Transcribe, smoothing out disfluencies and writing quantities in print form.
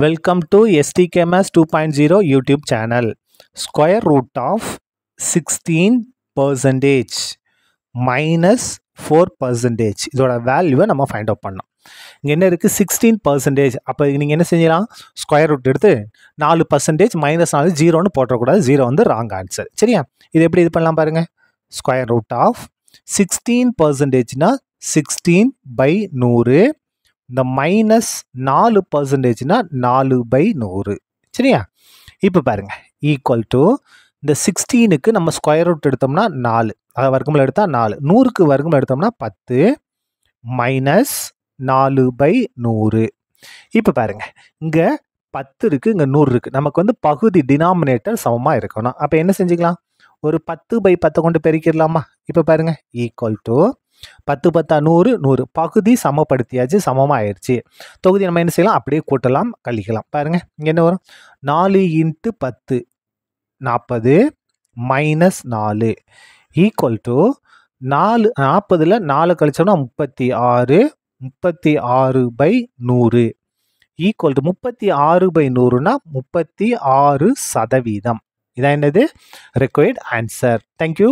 Welcome to STKMS 2.0 YouTube channel. Square root of 16% minus 4% இதோட வேல்யூவை நம்ம ஃபைண்ட் அவுட் பண்ணோம். இங்கே என்ன இருக்குது 16%. அப்போ நீங்கள் என்ன செஞ்சலாம், ஸ்கொயர் ரூட் எடுத்து 4% மைனஸ் 4 ஜீரோன்னு போட்டக்கூடாது. ஜீரோ வந்து ராங் ஆன்சர். சரியா, இது எப்படி இது பண்ணலாம் பாருங்கள். ஸ்கொயர் ரூட் ஆஃப் 16%னா 16/100. இந்த மைனஸ் 4%னா 4/100. சரியா, இப்போ பாருங்க ஈக்குவல் டு இந்த 16க்கு நம்ம ஸ்கொயர் ரூட் எடுத்தோம்னா 4, அதை வர்க்கமூலம் எடுத்தால் 4, 100க்கு வர்க்கமூலம் எடுத்தோம்னா 10 மைனஸ் 4/100. இப்போ பாருங்க இங்கே 10 இருக்குது, இங்கே 100 இருக்குது. நமக்கு வந்து பகுதி டினாமினேட்டர் சமமாக இருக்கணும். அப்போ என்ன செஞ்சுக்கலாம், ஒரு 10/10 கொண்டு பெருக்கிடலாமா. இப்போ பாருங்க ஈக்குவல் டு 10 10 100 100 பகுதி சமப்படுத்தியாச்சு, சமமாக ஆயிடுச்சு. தொகுதி நம்ம என்ன செய்யலாம், அப்படியே கூட்டலாம் கழிக்கலாம். பாருங்க இங்கே என்ன வரும், 4 × 10 40 மைனஸ் 4 ஈக்குவல் டு 40ல் 4 கழிச்சோம்னா 36 36/100 ஈக்குவல் டு 36/100னா 36%. இதான் என்னது ரெக்வயர்ட் ஆன்சர். தேங்க்யூ.